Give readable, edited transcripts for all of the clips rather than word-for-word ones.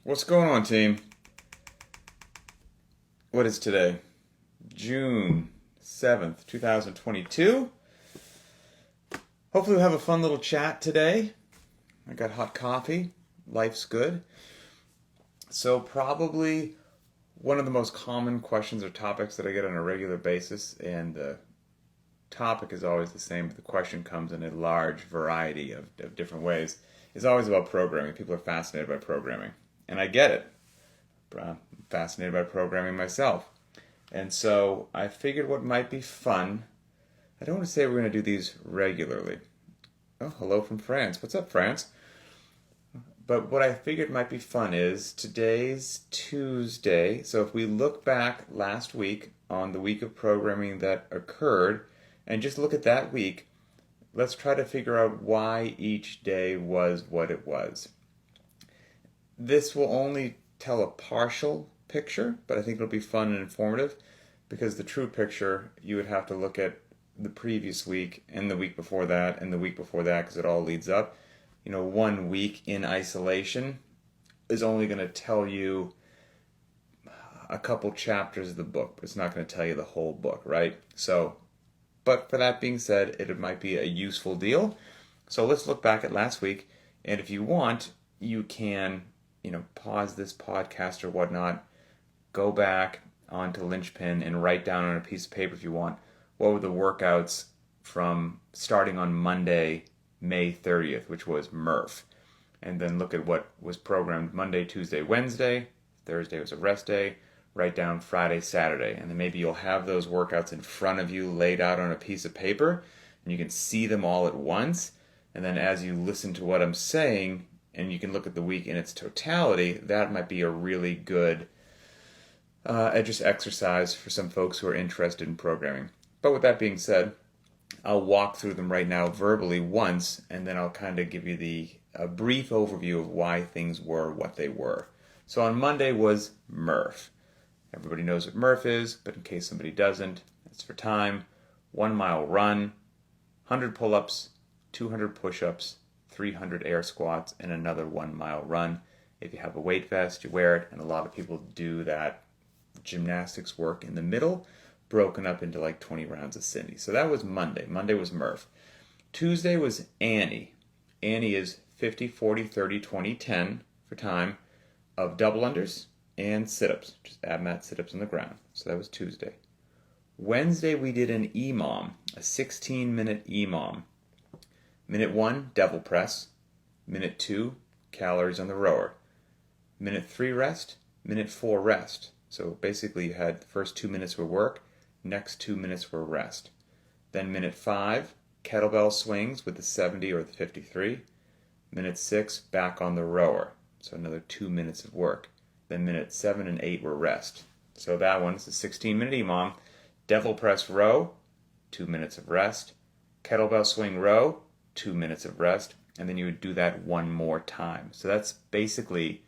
What's going on, team? What is today? June 7th, 2022. Hopefully we'll have a fun little chat today. I got hot coffee. Life's good. So probably one of the most common questions or topics that I get on a regular basis, and the topic is always the same, but the question comes in a large variety of different ways, is always about programming. People are fascinated by programming. And I get it. I'm fascinated by programming myself. And so I figured what might be fun, I don't want to say we're going to do these regularly. Oh, hello from France. What's up, France? But what I figured might be fun is today's Tuesday. So if we look back last week on the week of programming that occurred and just look at that week, let's try to figure out why each day was what it was. This will only tell a partial picture, but I think it'll be fun and informative, because the true picture, you would have to look at the previous week and the week before that and the week before that, because it all leads up. You know, 1 week in isolation is only going to tell you a couple chapters of the book, but it's not going to tell you the whole book, right? So, but for that being said, it might be a useful deal. So let's look back at last week, and if you want, you can pause this podcast or whatnot, go back onto Linchpin and write down on a piece of paper if you want, what were the workouts from starting on Monday, May 30th, which was Murph. And then look at what was programmed Monday, Tuesday, Wednesday. Thursday was a rest day. Write down Friday, Saturday. And then maybe you'll have those workouts in front of you laid out on a piece of paper, and you can see them all at once. And then as you listen to what I'm saying, and you can look at the week in its totality, that might be a really good just exercise for some folks who are interested in programming. But with that being said, I'll walk through them right now verbally once, and then I'll kind of give you a brief overview of why things were what they were. So on Monday was Murph. Everybody knows what Murph is, but in case somebody doesn't, it's for time. 1 mile run, 100 pull-ups, 200 push-ups, 300 air squats, and another 1 mile run. If you have a weight vest, you wear it, and a lot of people do that gymnastics work in the middle, broken up into like 20 rounds of Cindy. So that was Monday. Monday was Murph. Tuesday was Annie. Annie is 50, 40, 30, 20, 10 for time of double unders and sit-ups. Just ab mat sit-ups on the ground. So that was Tuesday. Wednesday we did an EMOM, a 16-minute EMOM. Minute 1, devil press. Minute 2, calories on the rower. Minute 3, rest. Minute 4, rest. So basically you had the first 2 minutes were work, next 2 minutes were rest. Then minute 5, kettlebell swings with the 70 or the 53. Minute 6, back on the rower. So another 2 minutes of work. Then minute 7 and 8 were rest. So that one is a 16-minute EMOM. Devil press row, 2 minutes of rest. Kettlebell swing row, 2 minutes of rest, and then you would do that one more time. So that's basically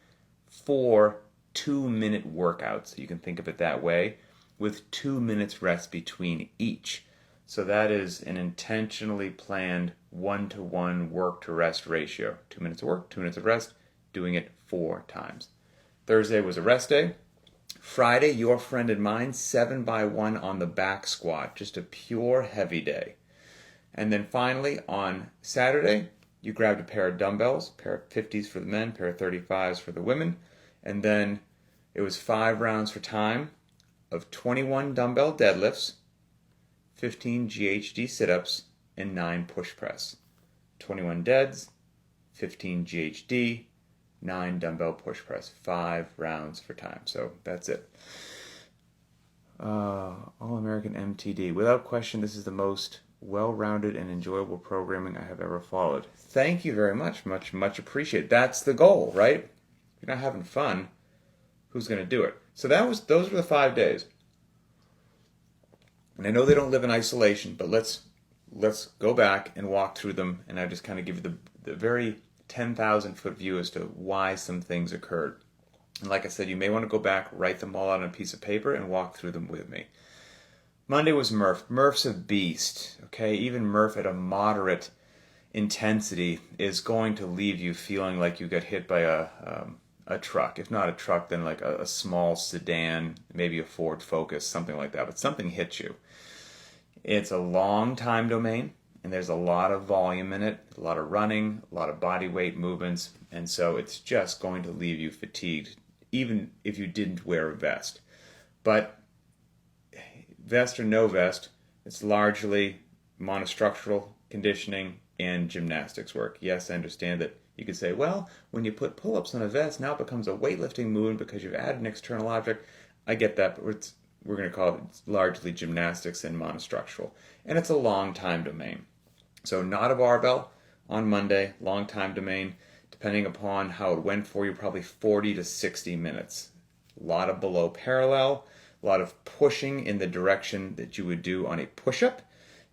4 2-minute workouts. You can think of it that way, with 2 minutes rest between each. So that is an intentionally planned 1-to-1 work to rest ratio. 2 minutes of work, 2 minutes of rest, doing it 4 times. Thursday was a rest day. Friday, your friend and mine, 7x1 on the back squat, just a pure heavy day. And then finally, on Saturday, you grabbed a pair of dumbbells, a pair of 50s for the men, a pair of 35s for the women, and then it was 5 rounds for time of 21 dumbbell deadlifts, 15 GHD sit-ups, and 9 push press. 21 deads, 15 GHD, 9 dumbbell push press, 5 rounds for time. So that's it. All-American MTD. Without question, this is the most well-rounded and enjoyable programming I have ever followed. Thank you very much. Much appreciated. That's the goal, right? If you're not having fun, who's going to do it? So those were the 5 days. And I know they don't live in isolation, but let's go back and walk through them, and I just kind of give you the very 10,000-foot view as to why some things occurred. And like I said, you may want to go back, write them all out on a piece of paper, and walk through them with me. Monday was Murph. Murph's a beast, okay? Even Murph at a moderate intensity is going to leave you feeling like you got hit by a a truck. If not a truck, then like a small sedan, maybe a Ford Focus, something like that. But something hits you. It's a long time domain, and there's a lot of volume in it, a lot of running, a lot of body weight movements, and so it's just going to leave you fatigued, even if you didn't wear a vest. But vest or no vest, it's largely monostructural conditioning and gymnastics work. Yes, I understand that you could say, well, when you put pull-ups on a vest, now it becomes a weightlifting movement because you've added an external object. I get that, but we're going to call it largely gymnastics and monostructural. And it's a long time domain. So not a barbell on Monday, long time domain. Depending upon how it went for you, probably 40 to 60 minutes. A lot of below parallel, a lot of pushing in the direction that you would do on a push-up,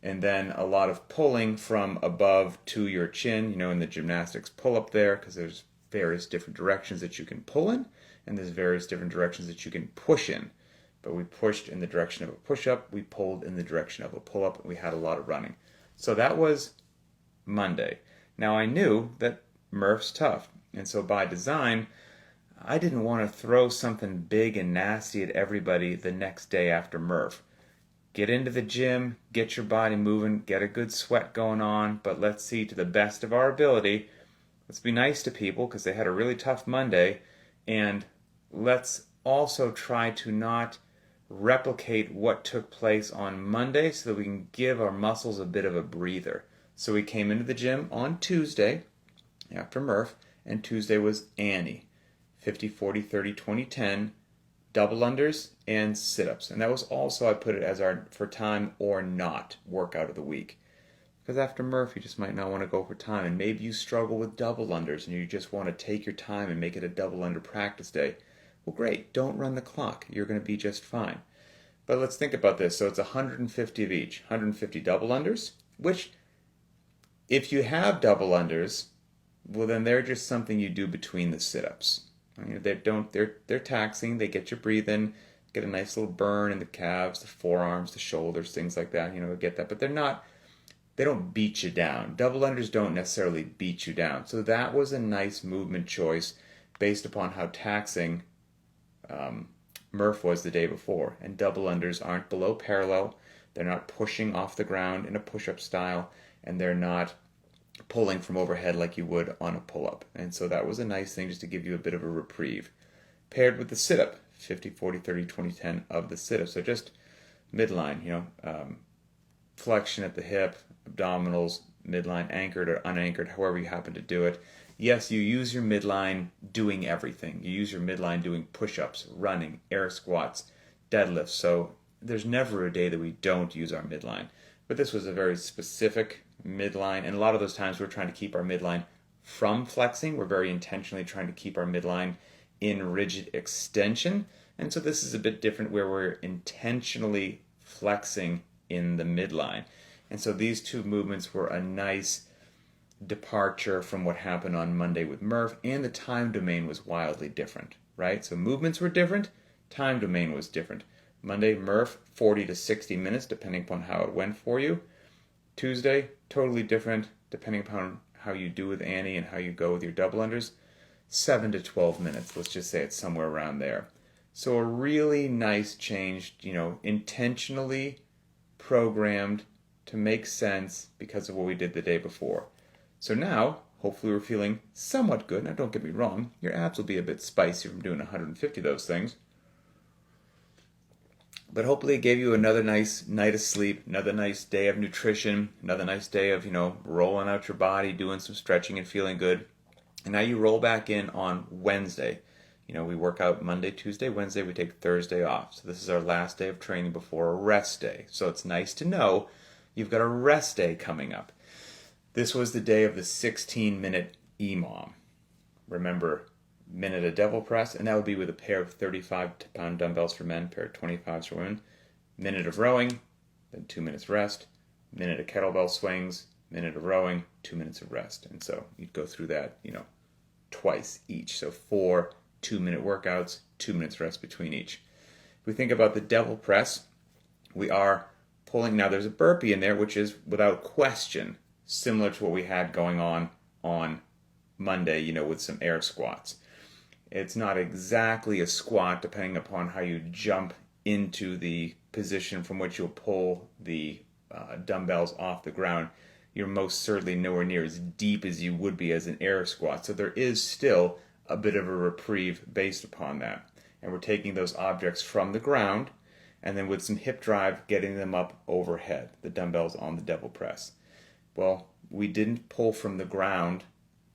and then a lot of pulling from above to your chin, in the gymnastics pull-up there, because there's various different directions that you can pull in, and there's various different directions that you can push in. But we pushed in the direction of a push-up, we pulled in the direction of a pull-up, and we had a lot of running. So that was Monday. Now I knew that Murph's tough, and so by design, I didn't want to throw something big and nasty at everybody the next day after Murph. Get into the gym, get your body moving, get a good sweat going on, but let's see, to the best of our ability, let's be nice to people because they had a really tough Monday, and let's also try to not replicate what took place on Monday so that we can give our muscles a bit of a breather. So we came into the gym on Tuesday after Murph, and Tuesday was Annie. 50, 40, 30, 20, 10, double unders, and sit-ups. And that was also, I put it as our for time or not workout of the week. Because after Murph, you just might not want to go for time, and maybe you struggle with double unders, and you just want to take your time and make it a double under practice day. Well, great, don't run the clock. You're going to be just fine. But let's think about this. So it's 150 of each. 150 double unders, which, if you have double unders, well, then they're just something you do between the sit-ups. They're taxing. They get you breathing, get a nice little burn in the calves, the forearms, the shoulders, things like that. Get that. But they don't beat you down. Double unders don't necessarily beat you down. So that was a nice movement choice based upon how taxing Murph was the day before. And double unders aren't below parallel. They're not pushing off the ground in a push-up style, and they're not pulling from overhead like you would on a pull-up. And so that was a nice thing just to give you a bit of a reprieve. Paired with the sit-up, 50, 40, 30, 20, 10 of the sit-up. So just midline, flexion at the hip, abdominals, midline anchored or unanchored, however you happen to do it. Yes, you use your midline doing everything. You use your midline doing push-ups, running, air squats, deadlifts. So there's never a day that we don't use our midline. But this was a very specific midline, and a lot of those times we're trying to keep our midline from flexing. We're very intentionally trying to keep our midline in rigid extension, and so this is a bit different where we're intentionally flexing in the midline. And so these two movements were a nice departure from what happened on Monday with Murph, and the time domain was wildly different, right? So movements were different, time domain was different. Monday, Murph, 40 to 60 minutes, depending upon how it went for you. Tuesday, totally different, depending upon how you do with Annie and how you go with your double unders. 7 to 12 minutes, let's just say it's somewhere around there. So a really nice change, intentionally programmed to make sense because of what we did the day before. So now, hopefully we're feeling somewhat good. Now don't get me wrong, your abs will be a bit spicy from doing 150 of those things. But hopefully it gave you another nice night of sleep, another nice day of nutrition, another nice day of, rolling out your body, doing some stretching and feeling good. And now you roll back in on Wednesday. We work out Monday, Tuesday, Wednesday, we take Thursday off. So this is our last day of training before a rest day. So it's nice to know you've got a rest day coming up. This was the day of the 16-minute EMOM. Remember, minute of devil press, and that would be with a pair of 35-pound dumbbells for men, pair of 25s for women. Minute of rowing, then 2 minutes rest. Minute of kettlebell swings, minute of rowing, 2 minutes of rest. And so you'd go through that, twice each. So 4 2-minute workouts, 2 minutes rest between each. If we think about the devil press, we are pulling. Now there's a burpee in there, which is without question similar to what we had going on Monday, with some air squats. It's not exactly a squat depending upon how you jump into the position from which you'll pull the dumbbells off the ground. You're most certainly nowhere near as deep as you would be as an air squat. So there is still a bit of a reprieve based upon that. And we're taking those objects from the ground and then with some hip drive getting them up overhead, the dumbbells on the devil press. Well, we didn't pull from the ground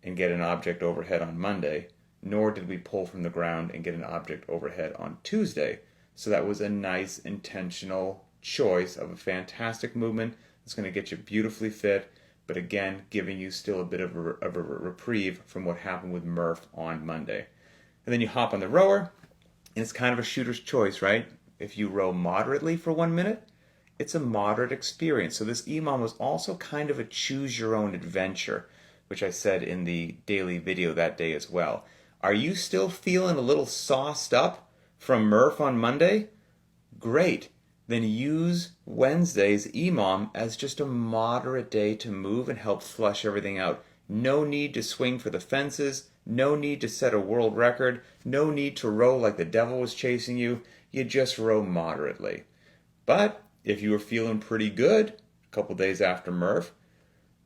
and get an object overhead on Monday, nor did we pull from the ground and get an object overhead on Tuesday. So that was a nice intentional choice of a fantastic movement that's going to get you beautifully fit, but again, giving you still a bit of a reprieve from what happened with Murph on Monday. And then you hop on the rower, and it's kind of a shooter's choice, right? If you row moderately for 1 minute, it's a moderate experience. So this EMOM was also kind of a choose your own adventure, which I said in the daily video that day as well. Are you still feeling a little sauced up from Murph on Monday? Great. Then use Wednesday's EMOM as just a moderate day to move and help flush everything out. No need to swing for the fences. No need to set a world record. No need to row like the devil was chasing you. You just row moderately. But if you were feeling pretty good a couple days after Murph,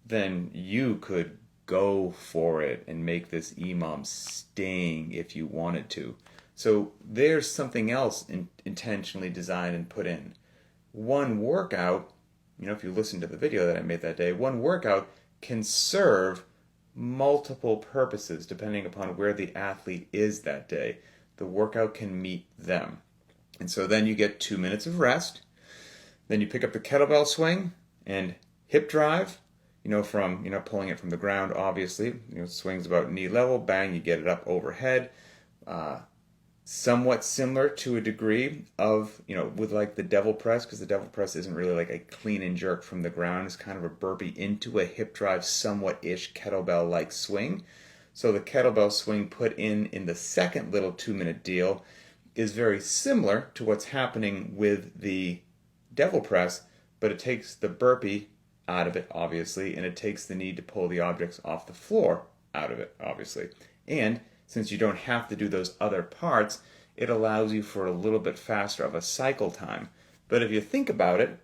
then you could go for it and make this EMOM sting if you wanted to. So there's something else intentionally designed and put in. One workout, if you listen to the video that I made that day, one workout can serve multiple purposes depending upon where the athlete is that day. The workout can meet them. And so then you get 2 minutes of rest. Then you pick up the kettlebell swing and hip drive, from pulling it from the ground, obviously. Swings about knee level, bang, you get it up overhead. Somewhat similar to a degree of, with like the devil press, because the devil press isn't really like a clean and jerk from the ground. It's kind of a burpee into a hip drive, somewhat-ish kettlebell-like swing. So the kettlebell swing put in the second little 2-minute deal is very similar to what's happening with the devil press, but it takes the burpee out of it, obviously, and it takes the need to pull the objects off the floor out of it, obviously. And since you don't have to do those other parts, it allows you for a little bit faster of a cycle time. But if you think about it,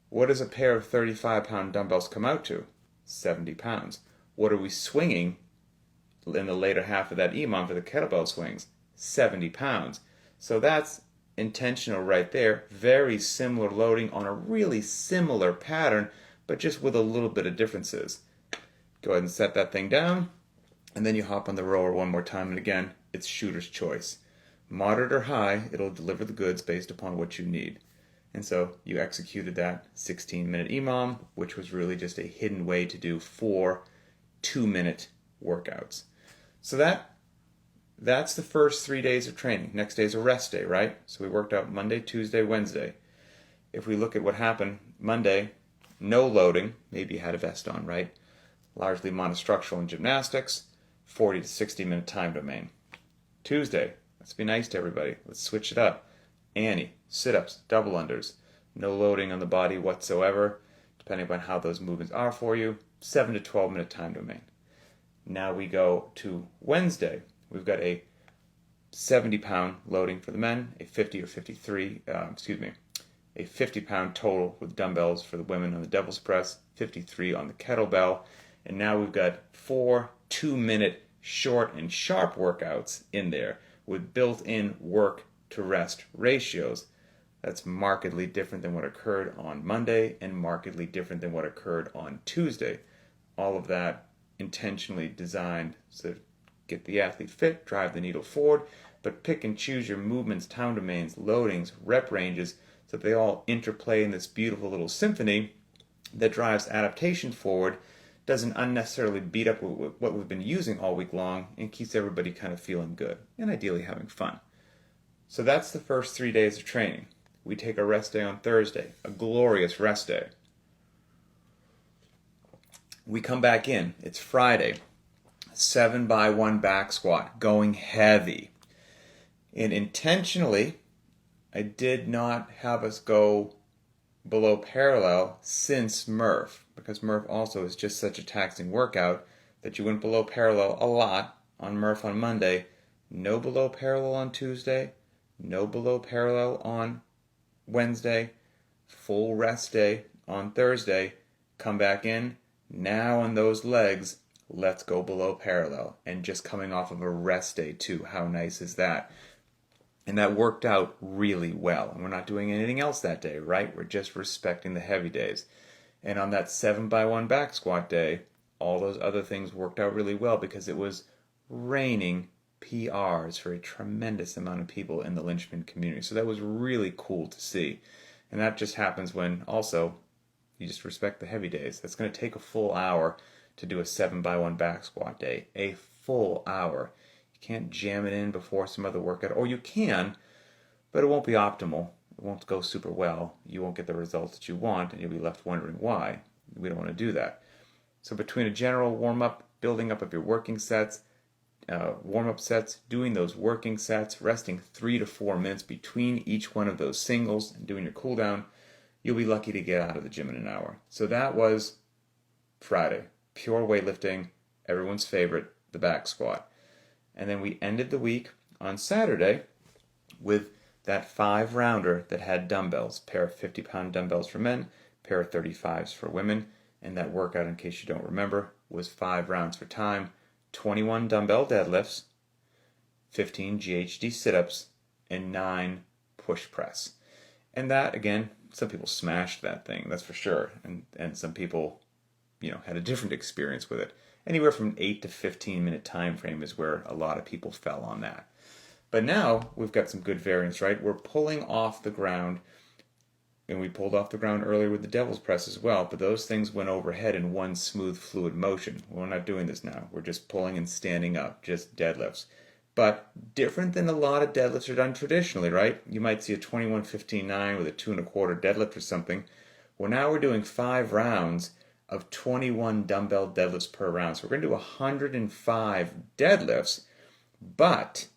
what does a pair of 35-pound dumbbells come out to? 70 pounds. What are we swinging in the later half of that EMOM for the kettlebell swings? 70 pounds. So that's intentional right there. Very similar loading on a really similar pattern, but just with a little bit of differences. Go ahead and set that thing down, and then you hop on the rower one more time, and again, it's shooter's choice. Moderate or high, it'll deliver the goods based upon what you need. And so you executed that 16-minute EMOM, which was really just a hidden way to do 4 2-minute workouts. So that's the first 3 days of training. Next day is a rest day, right? So we worked out Monday, Tuesday, Wednesday. If we look at what happened Monday, no loading, maybe you had a vest on, right? Largely monostructural and gymnastics, 40 to 60-minute time domain. Tuesday, let's be nice to everybody. Let's switch it up. Annie, sit-ups, double unders, no loading on the body whatsoever, depending upon how those movements are for you, 7 to 12-minute time domain. Now we go to Wednesday. We've got a 70-pound loading for the men, a 50-pound total with dumbbells for the women on the devil's press, 53 on the kettlebell, and now we've got 4 2-minute short and sharp workouts in there with built-in work to rest ratios. That's markedly different than what occurred on Monday and markedly different than what occurred on Tuesday. All of that intentionally designed to get the athlete fit, drive the needle forward, but pick and choose your movements, time domains, loadings, rep ranges, so that they all interplay in this beautiful little symphony that drives adaptation forward, doesn't unnecessarily beat up what we've been using all week long, and keeps everybody kind of feeling good, and ideally having fun. So that's the first 3 days of training. We take a rest day on Thursday, a glorious rest day. We come back in. It's Friday. 7x1 back squat, going heavy. And intentionally, I did not have us go below parallel since Murph, because Murph also is just such a taxing workout that you went below parallel a lot on Murph on Monday, no below parallel on Tuesday, no below parallel on Wednesday, full rest day on Thursday, come back in. Now on those legs, let's go below parallel. And just coming off of a rest day too. How nice is that? And that worked out really well. And we're not doing anything else that day, right? We're just respecting the heavy days. And on that 7x1 back squat day, all those other things worked out really well because it was raining PRs for a tremendous amount of people in the Linchpin community. So that was really cool to see. And that just happens when also you just respect the heavy days. That's going to take a full hour to do a 7x1 back squat day. A full hour. You can't jam it in before some other workout. Or you can, but it won't be optimal. It won't go super well. You won't get the results that you want, and you'll be left wondering why. We don't want to do that. So between a general warm-up, building up of your working sets, warm-up sets, doing those working sets, resting 3 to 4 minutes between each one of those singles, and doing your cool down, you'll be lucky to get out of the gym in an hour. So that was Friday. Pure weightlifting, everyone's favorite, the back squat. And then we ended the week on Saturday with that 5-rounder that had dumbbells, pair of 50-pound dumbbells for men, pair of 35s for women. And that workout, in case you don't remember, was 5 rounds for time, 21 dumbbell deadlifts, 15 GHD sit-ups, and 9 push press. And that, again, some people smashed that thing, that's for sure. And some people, had a different experience with it. Anywhere from 8 to 15 minute time frame is where a lot of people fell on that. But now we've got some good variance, right? We're pulling off the ground, and we pulled off the ground earlier with the devil's press as well, but those things went overhead in one smooth, fluid motion. We're not doing this now. We're just pulling and standing up, just deadlifts. But different than a lot of deadlifts are done traditionally, right? You might see a 21-15-9 with a 2 1/4 deadlift or something. Well, now we're doing 5 rounds of 21 dumbbell deadlifts per round. So we're going to do 105 deadlifts, but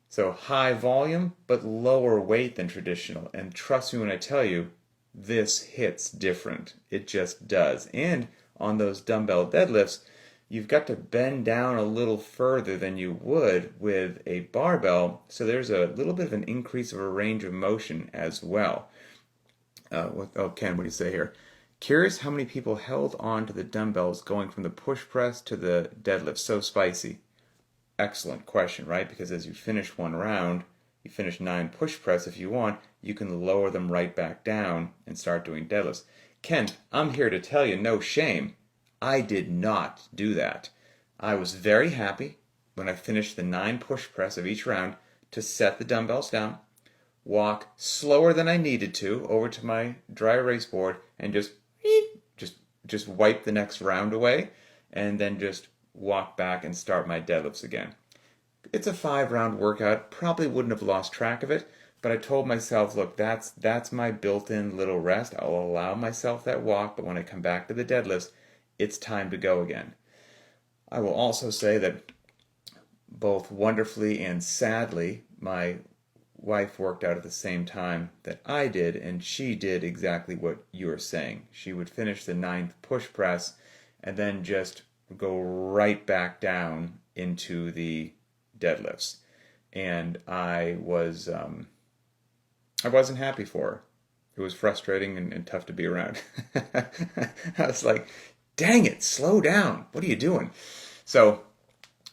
so high volume, but lower weight than traditional. And trust me when I tell you, this hits different. It just does. And on those dumbbell deadlifts, you've got to bend down a little further than you would with a barbell. So there's a little bit of an increase of a range of motion as well. Ken, what do you say here? Curious how many people held on to the dumbbells going from the push press to the deadlift. So spicy. Excellent question, right? Because as you finish one round, you finish 9 push press if you want, you can lower them right back down and start doing deadlifts. Ken, I'm here to tell you, no shame, I did not do that. I was very happy when I finished the 9 push press of each round to set the dumbbells down, walk slower than I needed to over to my dry erase board and just wipe the next round away, and then just walk back and start my deadlifts again. It's a 5-round workout. Probably wouldn't have lost track of it, but I told myself, look, that's my built-in little rest. I'll allow myself that walk, but when I come back to the deadlifts, it's time to go again. I will also say that both wonderfully and sadly, my wife worked out at the same time that I did, and she did exactly what you were saying. She would finish the 9th push press and then just go right back down into the deadlifts. And I wasn't happy for her. It was frustrating and tough to be around. I was like, dang it, slow down. What are you doing? So,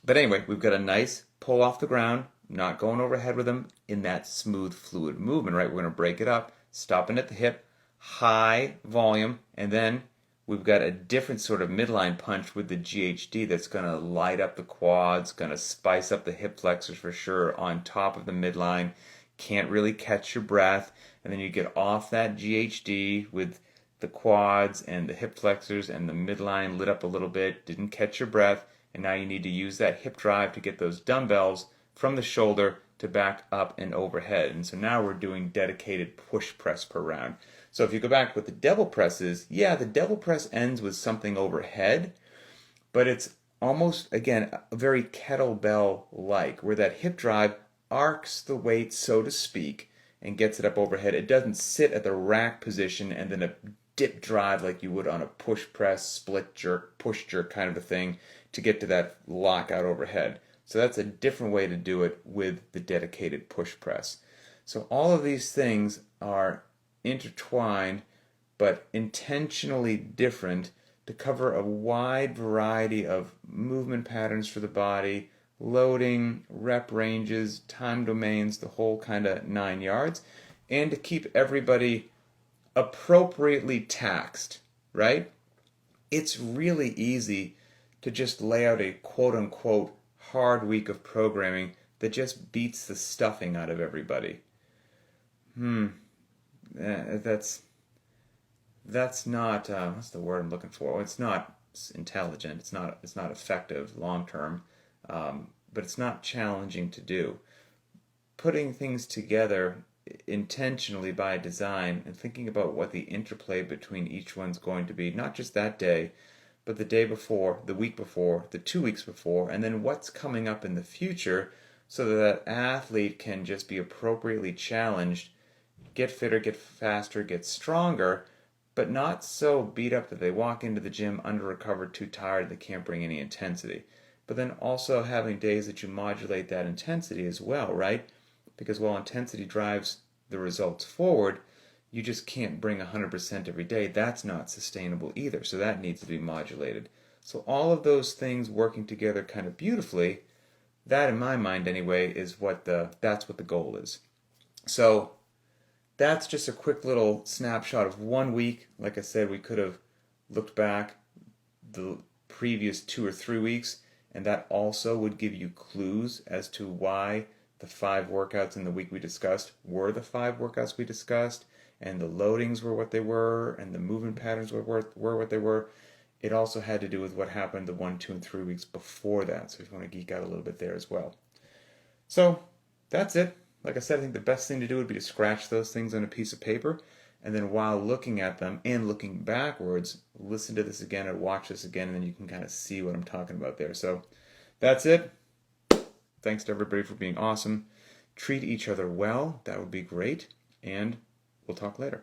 but anyway, we've got a nice pull off the ground, not going overhead with them in that smooth, fluid movement, right? We're going to break it up, stopping at the hip, high volume, and then we've got a different sort of midline punch with the GHD that's going to light up the quads, going to spice up the hip flexors for sure on top of the midline. Can't really catch your breath. And then you get off that GHD with the quads and the hip flexors and the midline lit up a little bit. Didn't catch your breath. And now you need to use that hip drive to get those dumbbells from the shoulder to back up and overhead. And so now we're doing dedicated push press per round. So if you go back to what the devil press is, yeah, the devil press ends with something overhead, but it's almost, again, very kettlebell-like, where that hip drive arcs the weight, so to speak, and gets it up overhead. It doesn't sit at the rack position and then a dip drive like you would on a push press, split jerk, push jerk kind of a thing to get to that lockout overhead. So that's a different way to do it with the dedicated push press. So all of these things are intertwined but intentionally different to cover a wide variety of movement patterns for the body, loading, rep ranges, time domains, the whole kind of 9 yards, and to keep everybody appropriately taxed, right? It's really easy to just lay out a quote-unquote hard week of programming that just beats the stuffing out of everybody. That's not what's the word I'm looking for? Well, it's not intelligent. It's not effective long term, but it's not challenging to do. Putting things together intentionally by design and thinking about what the interplay between each one's going to be, not just that day, but the day before, the week before, the 2 weeks before, and then what's coming up in the future, so that athlete can just be appropriately challenged, get fitter, get faster, get stronger, but not so beat up that they walk into the gym under-recovered, too tired, they can't bring any intensity. But then also having days that you modulate that intensity as well, right? Because while intensity drives the results forward, you just can't bring 100% every day. That's not sustainable either, so that needs to be modulated. So all of those things working together kind of beautifully, that in my mind anyway, is that's what the goal is. So that's just a quick little snapshot of 1 week. Like I said, we could have looked back the previous 2 or 3 weeks, and that also would give you clues as to why the 5 workouts in the week we discussed were the 5 workouts we discussed, and the loadings were what they were, and the movement patterns were what they were. It also had to do with what happened the 1, 2, and 3 weeks before that, so if you want to geek out a little bit there as well. So that's it. Like I said, I think the best thing to do would be to scratch those things on a piece of paper, and then while looking at them and looking backwards, listen to this again or watch this again, and then you can kind of see what I'm talking about there. So that's it. Thanks to everybody for being awesome. Treat each other well. That would be great. And we'll talk later.